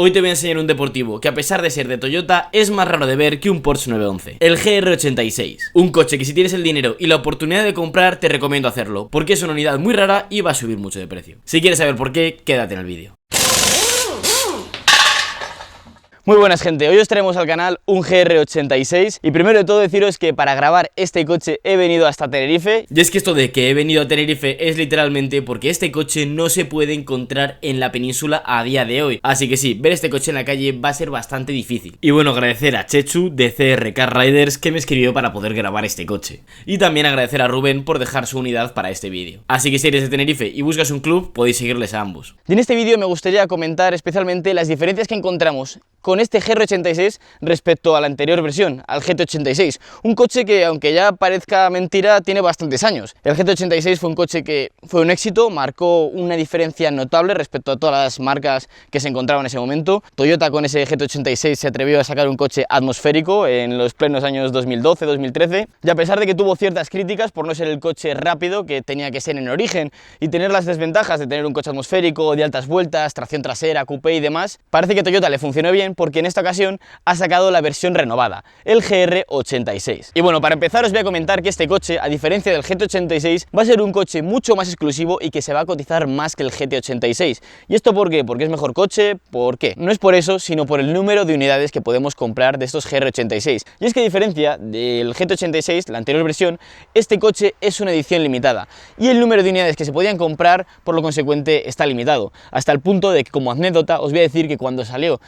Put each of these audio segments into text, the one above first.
Hoy te voy a enseñar un deportivo que, a pesar de ser de Toyota, es más raro de ver que un Porsche 911, el GR86. Un coche que, si tienes el dinero y la oportunidad de comprar, te recomiendo hacerlo, porque es una unidad muy rara y va a subir mucho de precio. Si quieres saber por qué, quédate en el vídeo. Muy buenas, gente, hoy os traemos al canal un GR86 y primero de todo deciros que para grabar este coche he venido hasta Tenerife. Y es que esto de que he venido a Tenerife es literalmente porque este coche no se puede encontrar en la península a día de hoy, así que sí, ver este coche en la calle va a ser bastante difícil. Y bueno, agradecer a Chechu de CR Car Riders que me escribió para poder grabar este coche, y también agradecer a Rubén por dejar su unidad para este vídeo. Así que si eres de Tenerife y buscas un club, podéis seguirles a ambos. Y en este vídeo me gustaría comentar especialmente las diferencias que encontramos con este GR86 respecto a la anterior versión, al GT86, un coche que, aunque ya parezca mentira, tiene bastantes años. El GT86 fue un coche que fue un éxito, marcó una diferencia notable respecto a todas las marcas que se encontraban en ese momento. Toyota con ese GT86 se atrevió a sacar un coche atmosférico en los plenos años 2012-2013, y a pesar de que tuvo ciertas críticas por no ser el coche rápido que tenía que ser en origen y tener las desventajas de tener un coche atmosférico, de altas vueltas, tracción trasera, coupé y demás, parece que Toyota le funcionó bien porque en esta ocasión ha sacado la versión renovada, el GR86. Y bueno, para empezar os voy a comentar que este coche, a diferencia del GT86, va a ser un coche mucho más exclusivo y que se va a cotizar más que el GT86. ¿Y esto por qué? ¿Porque es mejor coche? ¿Por qué? No es por eso, sino por el número de unidades que podemos comprar de estos GR86. Y es que, a diferencia del GT86, la anterior versión, este coche es una edición limitada y el número de unidades que se podían comprar, por lo consecuente, está limitado, hasta el punto de que, como anécdota, os voy a decir que cuando salió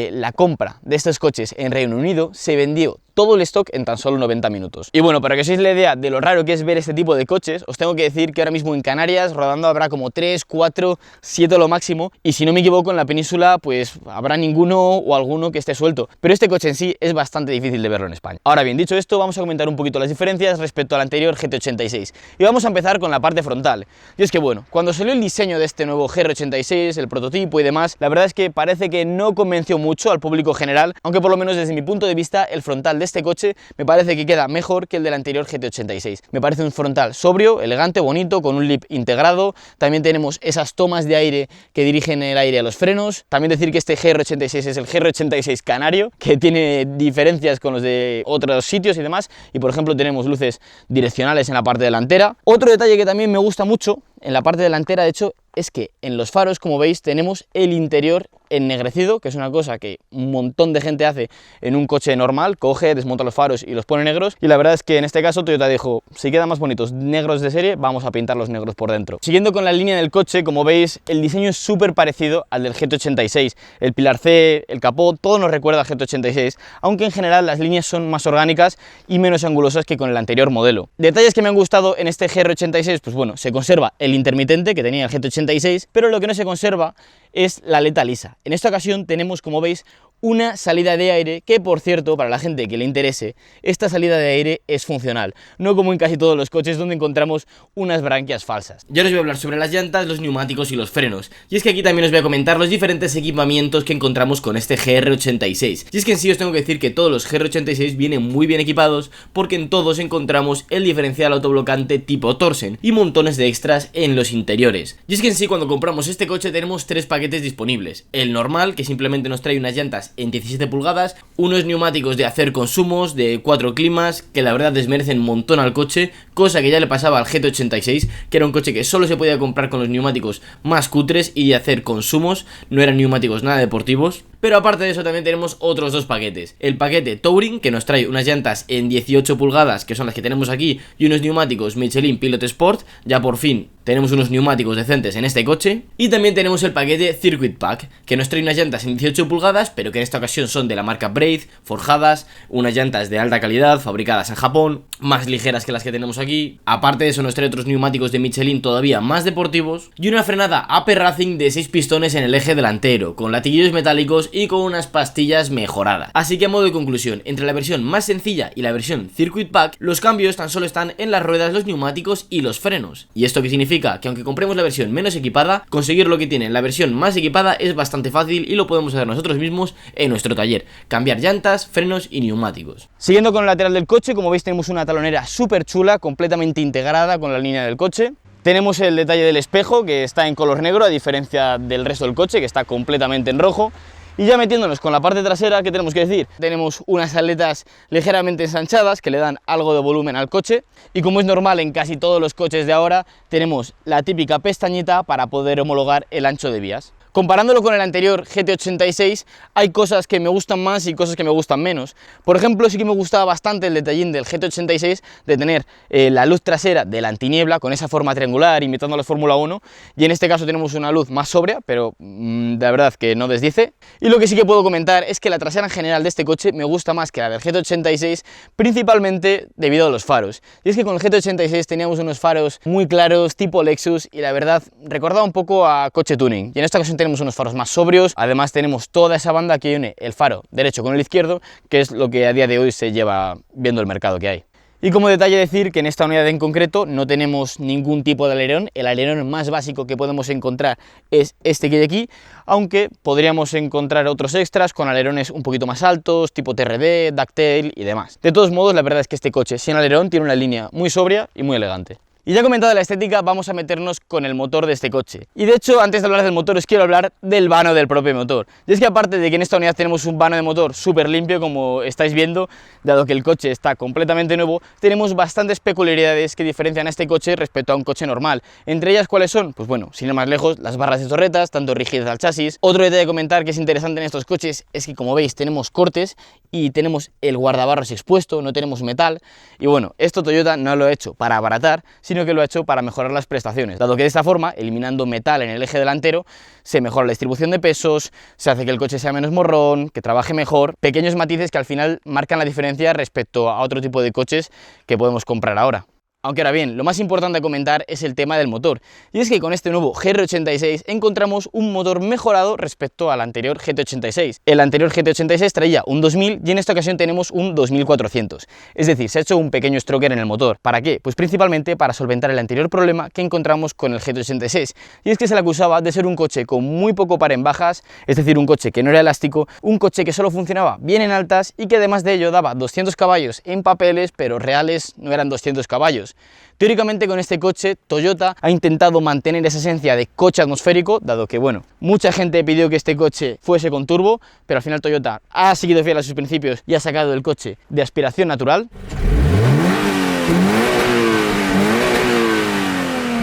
la compra de estos coches en Reino Unido, se vendió todo el stock en tan solo 90 minutos. Y bueno, para que os hagáis la idea de lo raro que es ver este tipo de coches, os tengo que decir que ahora mismo en Canarias rodando habrá como 3, 4, 7 lo máximo, y si no me equivoco en la península pues habrá ninguno o alguno que esté suelto, pero este coche en sí es bastante difícil de verlo en España. Ahora bien, dicho esto, vamos a comentar un poquito las diferencias respecto al anterior GT86, y vamos a empezar con la parte frontal. Y es que bueno, cuando salió el diseño de este nuevo GR86, el prototipo y demás, la verdad es que parece que no convenció mucho al público general, aunque por lo menos desde mi punto de vista el frontal de este coche me parece que queda mejor que el del anterior GT86. Me parece un frontal sobrio, elegante, bonito, con un lip integrado. También tenemos esas tomas de aire que dirigen el aire a los frenos. También decir que este GR86 es el GR86 canario, que tiene diferencias con los de otros sitios y demás, y por ejemplo tenemos luces direccionales en la parte delantera. Otro detalle que también me gusta mucho en la parte delantera, de hecho, es que en los faros, como veis, tenemos el interior ennegrecido, que es una cosa que un montón de gente hace en un coche normal, coge, desmonta los faros y los pone negros, y la verdad es que en este caso Toyota dijo, si quedan más bonitos negros de serie, vamos a pintar los negros por dentro. Siguiendo con la línea del coche, como veis, el diseño es súper parecido al del GT86, el pilar C, el capó, todo nos recuerda al GT86, aunque en general las líneas son más orgánicas y menos angulosas que con el anterior modelo. Detalles que me han gustado en este GR86, pues bueno, se conserva el intermitente que tenía el GT86, pero lo que no se conserva es la aleta lisa. En esta ocasión tenemos, como veis, una salida de aire que, por cierto, para la gente que le interese, esta salida de aire es funcional, no como en casi todos los coches donde encontramos unas branquias falsas. Ya os voy a hablar sobre las llantas, los neumáticos y los frenos, y es que aquí también os voy a comentar los diferentes equipamientos que encontramos con este GR86. Y es que en sí os tengo que decir que todos los GR86 vienen muy bien equipados, porque en todos encontramos el diferencial autoblocante tipo Torsen y montones de extras en los interiores. Y es que en sí, cuando compramos este coche tenemos tres paquetes disponibles: el normal, que simplemente nos trae unas llantas en 17 pulgadas, unos neumáticos de hacer consumos de 4 climas que la verdad desmerecen un montón al coche, cosa que ya le pasaba al GT86, que era un coche que solo se podía comprar con los neumáticos más cutres y de hacer consumos, no eran neumáticos nada deportivos. Pero aparte de eso también tenemos otros dos paquetes: el paquete Touring, que nos trae unas llantas en 18 pulgadas, que son las que tenemos aquí, y unos neumáticos Michelin Pilot Sport. Ya por fin tenemos unos neumáticos decentes en este coche. Y también tenemos el paquete Circuit Pack, que nos trae unas llantas en 18 pulgadas, pero que en esta ocasión son de la marca Braid, forjadas, unas llantas de alta calidad, fabricadas en Japón, más ligeras que las que tenemos aquí. Aparte de eso nos trae otros neumáticos de Michelin todavía más deportivos, y una frenada AP Racing de 6 pistones en el eje delantero, con latiguillos metálicos y con unas pastillas mejoradas. Así que, a modo de conclusión, entre la versión más sencilla y la versión Circuit Pack, los cambios tan solo están en las ruedas, los neumáticos y los frenos. ¿Y esto qué significa? Que aunque compremos la versión menos equipada, conseguir lo que tiene la versión más equipada es bastante fácil y lo podemos hacer nosotros mismos en nuestro taller: cambiar llantas, frenos y neumáticos. Siguiendo con el lateral del coche, como veis tenemos una talonera súper chula, completamente integrada con la línea del coche. Tenemos el detalle del espejo, que está en color negro a diferencia del resto del coche, que está completamente en rojo. Y ya metiéndonos con la parte trasera, ¿qué tenemos que decir? Tenemos unas aletas ligeramente ensanchadas que le dan algo de volumen al coche, y como es normal en casi todos los coches de ahora, tenemos la típica pestañita para poder homologar el ancho de vías. Comparándolo con el anterior GT86, hay cosas que me gustan más y cosas que me gustan menos. Por ejemplo, sí que me gustaba bastante el detallín del GT86 de tener la luz trasera de la antiniebla con esa forma triangular imitando la Fórmula 1, y en este caso tenemos una luz más sobria, pero de verdad que no desdice. Y lo que sí que puedo comentar es que la trasera en general de este coche me gusta más que la del GT86, principalmente debido a los faros. Y es que con el GT86 teníamos unos faros muy claros, tipo Lexus, y la verdad recordaba un poco a coche tuning. Y en esta ocasión tenemos unos faros más sobrios, además tenemos toda esa banda que une el faro derecho con el izquierdo, que es lo que a día de hoy se lleva viendo el mercado que hay. Y como detalle decir que en esta unidad en concreto no tenemos ningún tipo de alerón, el alerón más básico que podemos encontrar es este que hay aquí, aunque podríamos encontrar otros extras con alerones un poquito más altos, tipo TRD, Ducktail y demás. De todos modos, la verdad es que este coche sin alerón tiene una línea muy sobria y muy elegante. Y ya comentado la estética, vamos a meternos con el motor de este coche. Y de hecho, antes de hablar del motor, os quiero hablar del vano del propio motor. Y es que aparte de que en esta unidad tenemos un vano de motor súper limpio, como estáis viendo, dado que el coche está completamente nuevo, tenemos bastantes peculiaridades que diferencian a este coche respecto a un coche normal. Entre ellas, ¿cuáles son? Pues bueno, sin ir más lejos, las barras de torretas, tanto rígidas al chasis. Otro detalle a comentar que es interesante en estos coches es que, como veis, tenemos cortes y tenemos el guardabarros expuesto, no tenemos metal. Y bueno, esto Toyota no lo ha hecho para abaratar, sino que lo ha hecho para mejorar las prestaciones, dado que de esta forma, eliminando metal en el eje delantero, se mejora la distribución de pesos, se hace que el coche sea menos morrón, que trabaje mejor, pequeños matices que al final marcan la diferencia respecto a otro tipo de coches que podemos comprar ahora. Aunque ahora bien, lo más importante a comentar es el tema del motor, y es que con este nuevo GR86 encontramos un motor mejorado respecto al anterior GT86. El anterior GT86 traía un 2000 y en esta ocasión tenemos un 2400, es decir, se ha hecho un pequeño stroker en el motor. ¿Para qué? Pues principalmente para solventar el anterior problema que encontramos con el GT86, y es que se le acusaba de ser un coche con muy poco par en bajas, es decir, un coche que no era elástico, un coche que solo funcionaba bien en altas y que además de ello daba 200 caballos en papeles, pero reales no eran 200 caballos. Teóricamente con este coche Toyota ha intentado mantener esa esencia de coche atmosférico, dado que bueno, mucha gente pidió que este coche fuese con turbo, pero al final Toyota ha seguido fiel a sus principios y ha sacado el coche de aspiración natural.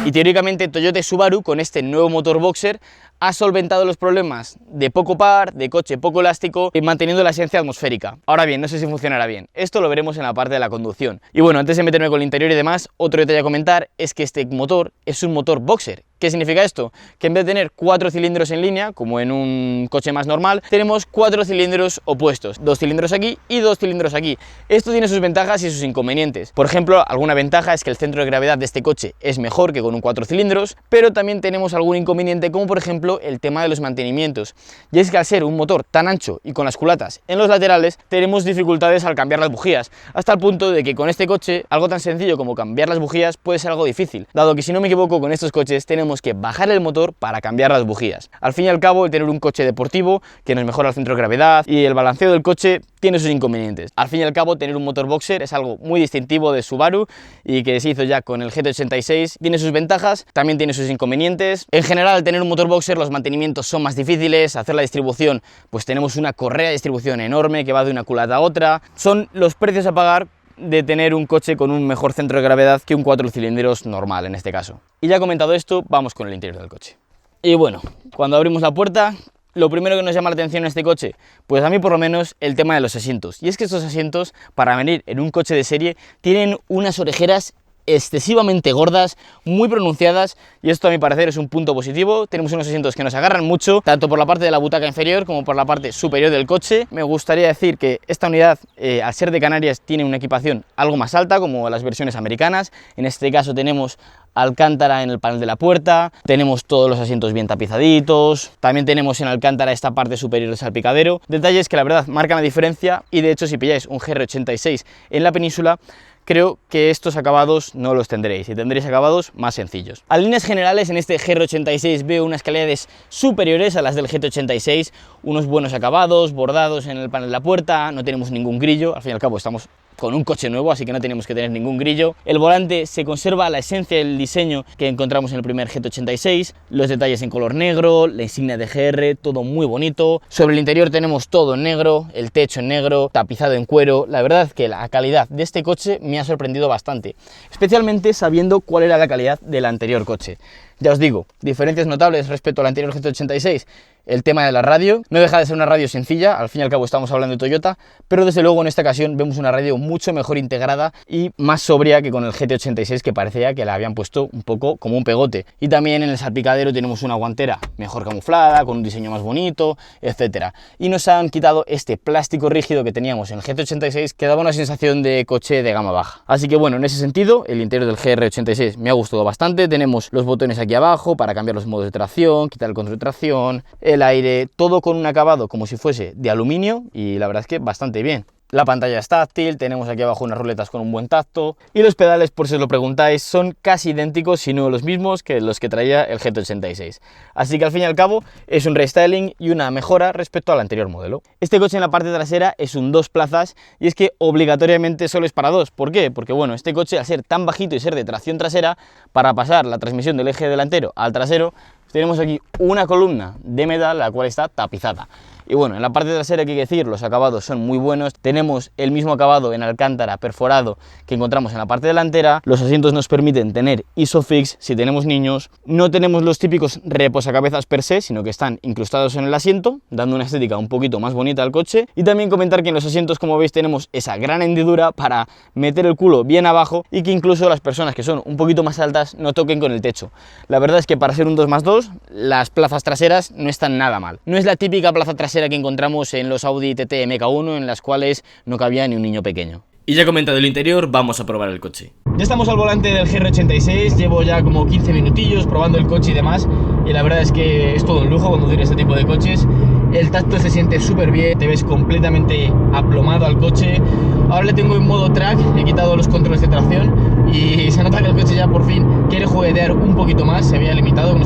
Y teóricamente Toyota y Subaru con este nuevo motor Boxer ha solventado los problemas de poco par, de coche poco elástico y manteniendo la esencia atmosférica. Ahora bien, no sé si funcionará bien, esto lo veremos en la parte de la conducción. Y bueno, antes de meterme con el interior y demás, otro detalle a comentar es que este motor es un motor Boxer. ¿Qué significa esto? Que en vez de tener 4 cilindros en línea, como en un coche más normal, tenemos 4 cilindros opuestos, 2 cilindros aquí y 2 cilindros aquí. Esto tiene sus ventajas y sus inconvenientes. Por ejemplo, alguna ventaja es que el centro de gravedad de este coche es mejor que con un 4 cilindros, pero también tenemos algún inconveniente, como por ejemplo el tema de los mantenimientos. Y es que al ser un motor tan ancho y con las culatas en los laterales, tenemos dificultades al cambiar las bujías, hasta el punto de que con este coche, algo tan sencillo como cambiar las bujías puede ser algo difícil, dado que si no me equivoco con estos coches tenemos que bajar el motor para cambiar las bujías. Al fin y al cabo, el tener un coche deportivo que nos mejora el centro de gravedad y el balanceo del coche tiene sus inconvenientes. Al fin y al cabo, tener un motor Boxer es algo muy distintivo de Subaru y que se hizo ya con el GT86. Tiene sus ventajas, también tiene sus inconvenientes. En general, al tener un motor Boxer, los mantenimientos son más difíciles. Hacer la distribución, pues tenemos una correa de distribución enorme que va de una culata a otra. Son los precios a pagar de tener un coche con un mejor centro de gravedad que un 4 cilindros normal en este caso. Y ya comentado esto, vamos con el interior del coche. Y bueno, cuando abrimos la puerta, lo primero que nos llama la atención en este coche, pues a mí por lo menos, el tema de los asientos. Y es que estos asientos, para venir en un coche de serie, tienen unas orejeras excesivamente gordas, muy pronunciadas, y esto a mi parecer es un punto positivo. Tenemos unos asientos que nos agarran mucho, tanto por la parte de la butaca inferior como por la parte superior del coche. Me gustaría decir que esta unidad, al ser de Canarias, tiene una equipación algo más alta, como las versiones americanas. En este caso tenemos alcántara en el panel de la puerta, tenemos todos los asientos bien tapizaditos, también tenemos en alcántara esta parte superior del salpicadero. Detalles que la verdad marcan la diferencia, y de hecho si pilláis un GR86 en la península, creo que estos acabados no los tendréis, y tendréis acabados más sencillos. A líneas generales, en este GR86 veo unas calidades superiores a las del GT86, unos buenos acabados, bordados en el panel de la puerta, no tenemos ningún grillo, al fin y al cabo estamos con un coche nuevo, así que no tenemos que tener ningún grillo. El volante se conserva la esencia del diseño que encontramos en el primer GT86, los detalles en color negro, la insignia de GR, todo muy bonito. Sobre el interior tenemos todo en negro, el techo en negro, tapizado en cuero. La verdad es que la calidad de este coche me ha sorprendido bastante, especialmente sabiendo cuál era la calidad del anterior coche. Ya os digo, diferencias notables respecto al anterior GT86. El tema de la radio, no deja de ser una radio sencilla, al fin y al cabo estamos hablando de Toyota, pero desde luego en esta ocasión vemos una radio mucho mejor integrada y más sobria que con el GT86, que parecía que la habían puesto un poco como un pegote. Y también en el salpicadero tenemos una guantera mejor camuflada, con un diseño más bonito, etcétera. Y nos han quitado este plástico rígido que teníamos en el GT86, que daba una sensación de coche de gama baja. Así que bueno, en ese sentido, el interior del GR86 me ha gustado bastante. Tenemos los botones aquí abajo para cambiar los modos de tracción, quitar el control de tracción, el aire, todo con un acabado como si fuese de aluminio, y la verdad es que bastante bien. La pantalla es táctil, tenemos aquí abajo unas ruletas con un buen tacto, y los pedales, por si os lo preguntáis, son casi idénticos, si no los mismos que los que traía el GT86. Así que al fin y al cabo es un restyling y una mejora respecto al anterior modelo. Este coche en la parte trasera es un 2 plazas, y es que obligatoriamente solo es para 2. ¿Por qué? Porque bueno, este coche, al ser tan bajito y ser de tracción trasera, para pasar la transmisión del eje delantero al trasero, tenemos aquí una columna de metal, la cual está tapizada. Y bueno, en la parte trasera, hay que decir, los acabados son muy buenos. Tenemos el mismo acabado en alcántara perforado que encontramos en la parte delantera. Los asientos nos permiten tener ISOFIX si tenemos niños. No tenemos los típicos reposacabezas per se, sino que están incrustados en el asiento, dando una estética un poquito más bonita al coche. Y también comentar que en los asientos, como veis, tenemos esa gran hendidura para meter el culo bien abajo, y que incluso las personas que son un poquito más altas no toquen con el techo. La verdad es que para ser un 2+2, las plazas traseras no están nada mal. No es la típica plaza trasera que encontramos en los Audi TT MK1, en las cuales no cabía ni un niño pequeño. Y ya comentado el interior, vamos a probar el coche. Ya estamos al volante del GR86, llevo ya como 15 minutillos probando el coche y demás, y la verdad es que es todo un lujo conducir este tipo de coches. El tacto se siente súper bien, te ves completamente aplomado al coche. Ahora le tengo en modo track, he quitado los controles de tracción y se nota que el coche ya por fin quiere juguetear un poquito más. Se había limitado con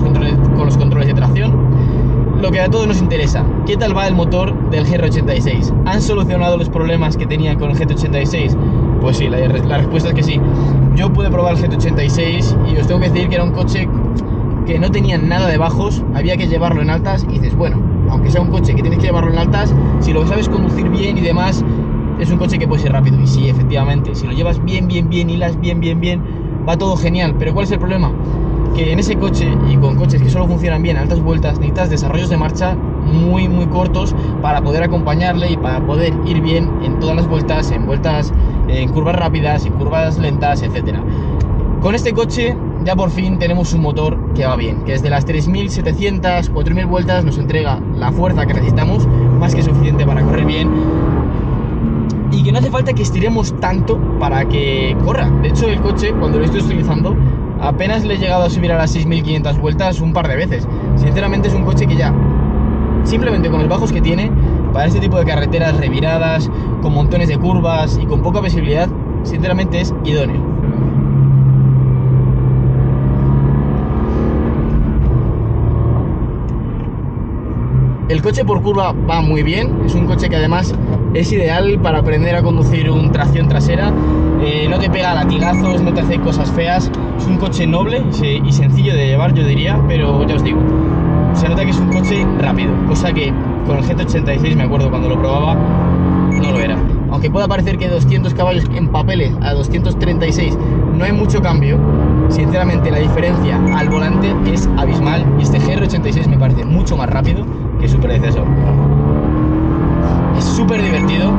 los controles de tracción. Lo que a todos nos interesa, ¿qué tal va el motor del GR86? ¿Han solucionado los problemas que tenían con el GT86? Pues sí, la respuesta es que sí. Yo pude probar el GT86 y os tengo que decir que era un coche que no tenía nada de bajos, había que llevarlo en altas, y dices, bueno, aunque sea un coche que tienes que llevarlo en altas, si lo sabes conducir bien y demás, es un coche que puede ser rápido. Y sí, efectivamente, si lo llevas bien, hilas bien, va todo genial. Pero ¿cuál es el problema? Que en ese coche, y con coches que solo funcionan bien a altas vueltas, necesitas desarrollos de marcha muy cortos para poder acompañarle y para poder ir bien en todas las vueltas, en curvas rápidas, en curvas lentas, etcétera. Con este coche ya por fin tenemos un motor que va bien, que desde las 3700, 4000 vueltas nos entrega la fuerza que necesitamos, más que suficiente para correr bien, y que no hace falta que estiremos tanto para que corra. De hecho, el coche, cuando lo estoy utilizando, apenas le he llegado a subir a las 6500 vueltas un par de veces. Sinceramente es un coche que ya, simplemente con los bajos que tiene, para este tipo de carreteras reviradas, con montones de curvas y con poca visibilidad, sinceramente es idóneo. El coche por curva va muy bien, es un coche que además es ideal para aprender a conducir un tracción trasera. No te pega latigazos, no te hace cosas feas. Es un coche noble y sencillo de llevar, yo diría, pero ya os digo, se nota que es un coche rápido, cosa que con el GT86, me acuerdo cuando lo probaba, no lo era. Aunque pueda parecer que 200 caballos en papeles a 236 no hay mucho cambio, sinceramente la diferencia al volante es abismal, y este GR86 me parece mucho más rápido que su predecesor. Es súper divertido,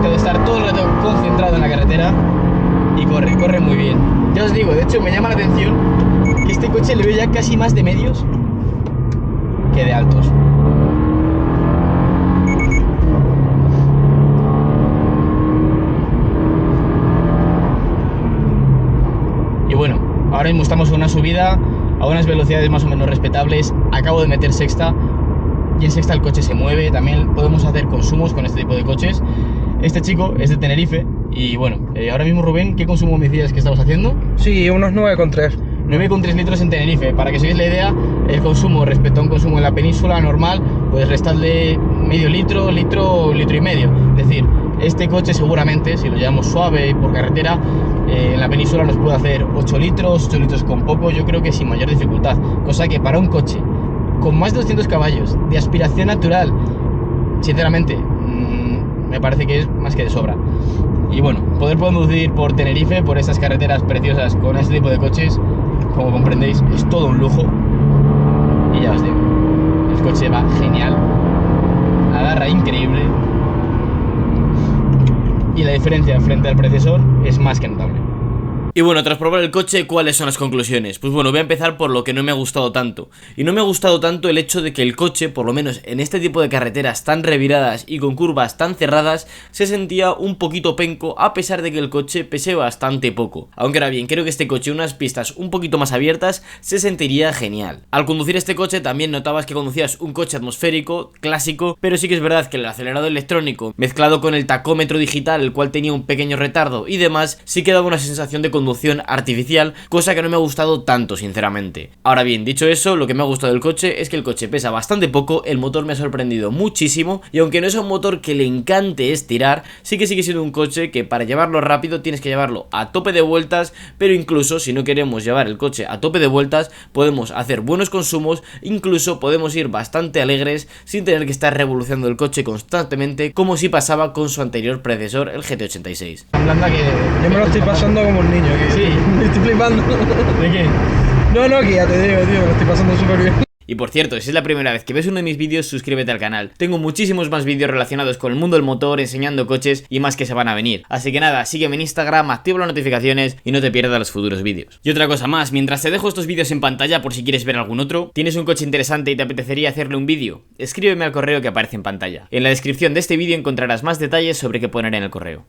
tengo que estar todo el rato concentrado en la carretera, y corre muy bien. Ya os digo, de hecho me llama la atención que este coche le veo ya casi más de medios que de altos. Y bueno, ahora mismo estamos en una subida a unas velocidades más o menos respetables. Acabo de meter sexta, y en sexta el coche se mueve. También podemos hacer consumos con este tipo de coches. Este chico es de Tenerife. Y bueno, ahora mismo, Rubén, ¿qué consumo me decías que estabas haciendo? Sí, unos 9,3. 9,3 litros en Tenerife. Para que os hagáis la idea, el consumo respecto a un consumo en la península normal, pues restarle medio litro, litro y medio. Es decir, este coche seguramente, si lo llevamos suave y por carretera, en la península nos puede hacer 8 litros con poco, yo creo que sin mayor dificultad. Cosa que para un coche con más de 200 caballos, de aspiración natural, sinceramente, me parece que es más que de sobra. Y bueno, poder conducir por Tenerife, por esas carreteras preciosas con este tipo de coches, como comprendéis, es todo un lujo. Y ya os digo, el coche va genial, agarra increíble, y la diferencia frente al predecesor es más que notable. Y bueno, tras probar el coche, ¿cuáles son las conclusiones? Pues bueno, voy a empezar por lo que no me ha gustado tanto. Y no me ha gustado tanto el hecho de que el coche, por lo menos en este tipo de carreteras tan reviradas y con curvas tan cerradas, se sentía un poquito penco, a pesar de que el coche pese bastante poco. Aunque ahora bien, creo que este coche en unas pistas un poquito más abiertas se sentiría genial. Al conducir este coche también notabas que conducías un coche atmosférico, clásico, pero sí que es verdad que el acelerador electrónico, mezclado con el tacómetro digital, el cual tenía un pequeño retardo y demás, sí que daba una sensación de conducción artificial, cosa que no me ha gustado tanto, sinceramente. Ahora bien, dicho eso, lo que me ha gustado del coche es que el coche pesa bastante poco, el motor me ha sorprendido muchísimo, y aunque no es un motor que le encante estirar, sí que sigue siendo un coche que para llevarlo rápido tienes que llevarlo a tope de vueltas, pero incluso si no queremos llevar el coche a tope de vueltas, podemos hacer buenos consumos, incluso podemos ir bastante alegres sin tener que estar revolucionando el coche constantemente, como si pasaba con su anterior predecesor, el GT86. Yo me lo estoy pasando como un niño, que sí, me estoy flipando. ¿De qué? No, que ya te digo, tío, me lo estoy pasando súper bien. Y por cierto, si es la primera vez que ves uno de mis vídeos, suscríbete al canal. Tengo muchísimos más vídeos relacionados con el mundo del motor, enseñando coches y más que se van a venir. Así que nada, sígueme en Instagram, activa las notificaciones y no te pierdas los futuros vídeos. Y otra cosa más, mientras te dejo estos vídeos en pantalla por si quieres ver algún otro, ¿tienes un coche interesante y te apetecería hacerle un vídeo? Escríbeme al correo que aparece en pantalla. En la descripción de este vídeo encontrarás más detalles sobre qué poner en el correo.